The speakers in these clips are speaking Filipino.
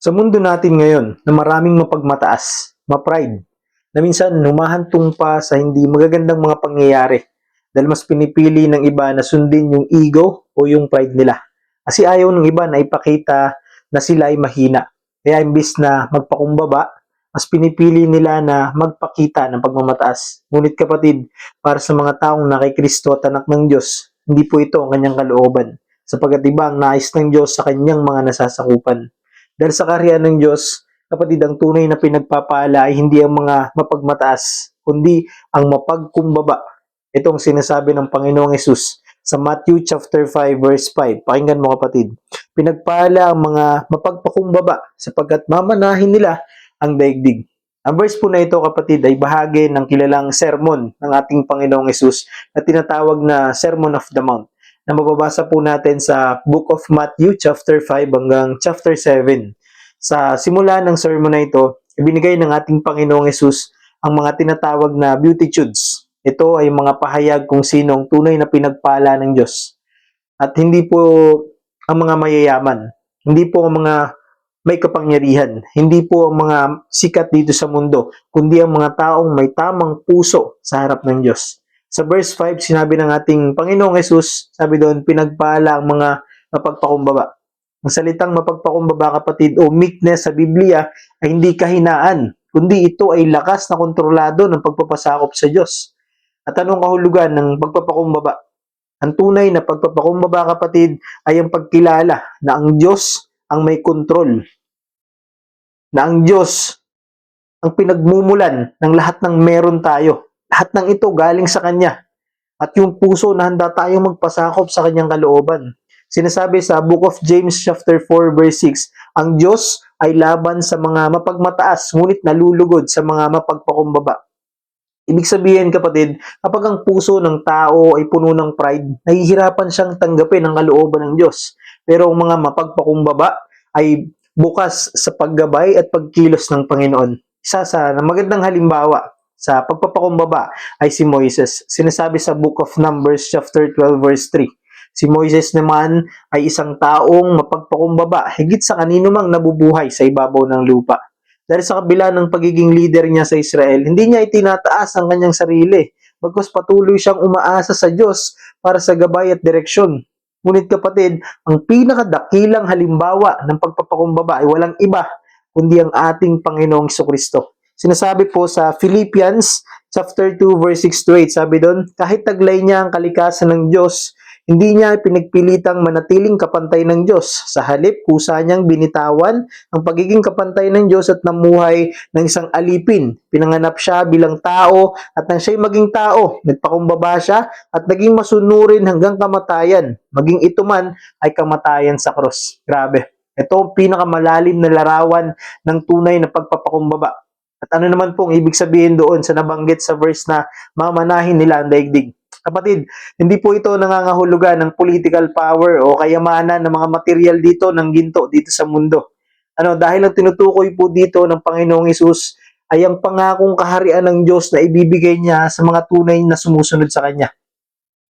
Sa mundo natin ngayon na maraming mapagmataas, ma-pride, na minsan humahantong pa sa hindi magagandang mga pangyayari dahil mas pinipili ng iba na sundin yung ego o yung pride nila. Kasi ayaw ng iba na ipakita na sila ay mahina. Kaya imbis na magpakumbaba, mas pinipili nila na magpakita ng pagmamataas. Ngunit kapatid, para sa mga taong na kay Kristo at anak ng Diyos, hindi po ito ang kanyang kalooban. Sapagkat iba ang nais ng Diyos sa kanyang mga nasasakupan. Dahil sa kaharian ng Diyos, kapatid, ang tunay na pinagpapala ay hindi ang mga mapagmataas, kundi ang mapagkumbaba. Ito ang sinasabi ng Panginoong Hesus sa Matthew chapter 5 verse 5. Pakinggan mo kapatid. Pinagpala ang mga mapagpakumbaba sapagkat mamanahin nila ang daigdig. Ang verse po na ito kapatid ay bahagi ng kilalang sermon ng ating Panginoong Hesus na tinatawag na Sermon of the Mount, na mababasa po natin sa Book of Matthew chapter 5 hanggang chapter 7. Sa simula ng sermon na ito, ibinigay ng ating Panginoong Hesus ang mga tinatawag na beatitudes. Ito ay mga pahayag kung sino ang tunay na pinagpala ng Diyos. At hindi po ang mga mayayaman, hindi po ang mga may kapangyarihan, hindi po ang mga sikat dito sa mundo, kundi ang mga taong may tamang puso sa harap ng Diyos. Sa verse 5, sinabi ng ating Panginoong Hesus, sabi doon, pinagpala ang mga mapagpakumbaba. Ang salitang mapagpakumbaba kapatid o meekness sa Biblia ay hindi kahinaan, kundi ito ay lakas na kontrolado ng pagpapasakop sa Diyos. At anong kahulugan ng pagpapakumbaba? Ang tunay na pagpapakumbaba kapatid ay ang pagkilala na ang Diyos ang may kontrol, na ang Diyos ang pinagmumulan ng lahat ng meron tayo. Lahat ng ito galing sa Kanya. At yung puso na handa tayong magpasakop sa Kanyang kalooban. Sinasabi sa Book of James chapter 4 verse 6, ang Diyos ay laban sa mga mapagmataas, ngunit nalulugod sa mga mapagpakumbaba. Ibig sabihin kapatid, kapag ang puso ng tao ay puno ng pride, nahihirapan siyang tanggapin ang kalooban ng Diyos. Pero ang mga mapagpakumbaba ay bukas sa paggabay at pagkilos ng Panginoon. Isa sa magandang halimbawa sa pagpapakumbaba ay si Moises. Sinasabi sa Book of Numbers chapter 12 verse 3. Si Moises naman ay isang taong mapagpakumbaba higit sa kanino mang nabubuhay sa ibabaw ng lupa. Dahil sa kabila ng pagiging leader niya sa Israel, hindi niya itinataas ang kanyang sarili. Bagkus patuloy siyang umaasa sa Diyos para sa gabay at direksyon. Ngunit kapatid, ang pinakadakilang halimbawa ng pagpapakumbaba ay walang iba kundi ang ating Panginoong Jesucristo. Sinasabi po sa Philippians chapter 2 verse 6 to 8, sabi doon, kahit taglay niya ang kalikasan ng Diyos, hindi niya pinagpilitang manatiling kapantay ng Diyos. Sa halip, kusa niyang binitawan ang pagiging kapantay ng Diyos at namuhay ng isang alipin. Pinanganap siya bilang tao at nang siya'y maging tao, nagpakumbaba siya at naging masunurin hanggang kamatayan. Maging ito man ay kamatayan sa krus. Grabe. Ito ang pinakamalalim na larawan ng tunay na pagpapakumbaba. At ano naman pong ibig sabihin doon sa nabanggit sa verse na mamanahin nila ang daigdig? Kapatid, hindi po ito nangangahulugan ng political power o kayamanan ng mga material dito ng ginto dito sa mundo. Dahil ang tinutukoy po dito ng Panginoong Hesus ay ang pangakong kaharian ng Diyos na ibibigay niya sa mga tunay na sumusunod sa Kanya.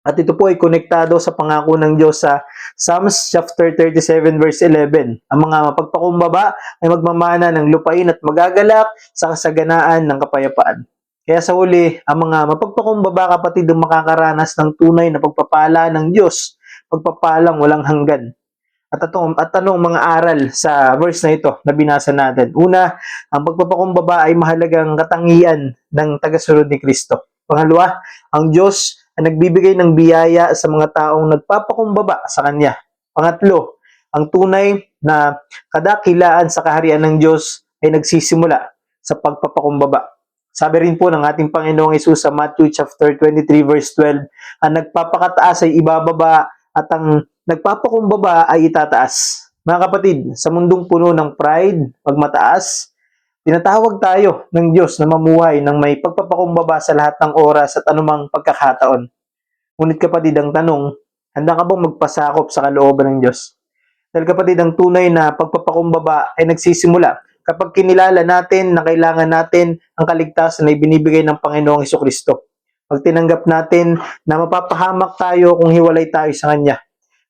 At ito po ay konektado sa pangako ng Diyos sa Psalms chapter 37 verse 11. Ang mga mapagpakumbaba ay magmamana ng lupain at magagalak sa kasaganaan ng kapayapaan. Kaya sa huli, ang mga mapagpakumbaba kapatid ang makakaranas ng tunay na pagpapala ng Diyos, pagpapalang walang hanggan. At anong mga aral sa verse na ito na binasa natin? Una, ang pagpapakumbaba ay mahalagang katangian ng tagasunod ni Kristo. Pangalawa, ang Diyos ay nagbibigay ng biyaya sa mga taong nagpapakumbaba sa Kanya. Pangatlo, ang tunay na kadakilaan sa kaharian ng Diyos ay nagsisimula sa pagpapakumbaba. Sabi rin po ng ating Panginoong Hesus sa Matthew chapter 23 verse 12, ang nagpapakataas ay ibababa at ang nagpapakumbaba ay itataas. Mga kapatid, sa mundong puno ng pride, pagmataas, tinatawag tayo ng Diyos na mamuhay ng may pagpapakumbaba sa lahat ng oras at anumang pagkakataon. Ngunit kapatid, ang tanong, handa ka bang magpasakop sa kalooban ng Diyos? Dahil kapatid, ang tunay na pagpapakumbaba ay nagsisimula kapag kinilala natin na kailangan natin ang kaligtasan na ibinibigay ng Panginoong Jesucristo. Pag tinanggap natin na mapapahamak tayo kung hiwalay tayo sa Kanya.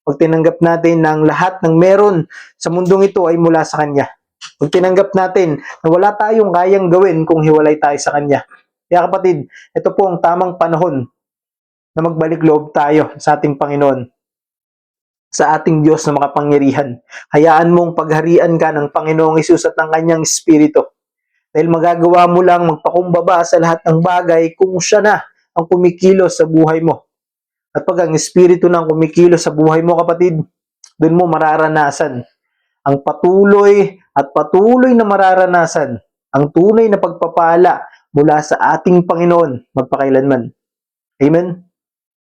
Pag tinanggap natin na ang lahat ng meron sa mundong ito ay mula sa Kanya. Pag tinanggap natin na wala tayong kayang gawin kung hiwalay tayo sa Kanya. Kaya kapatid, ito po ang tamang panahon na magbalik loob tayo sa ating Panginoon, sa ating Diyos na makapangyarihan. Hayaan mong pagharian ka ng Panginoong Hesus at ng Kanyang Espiritu. Dahil magagawa mo lang magpakumbaba sa lahat ng bagay kung siya na ang kumikilos sa buhay mo. At pag ang Espiritu nang kumikilos sa buhay mo, kapatid, doon mo mararanasan ang patuloy at patuloy na mararanasan ang tunay na pagpapala mula sa ating Panginoon magpakailanman. Amen?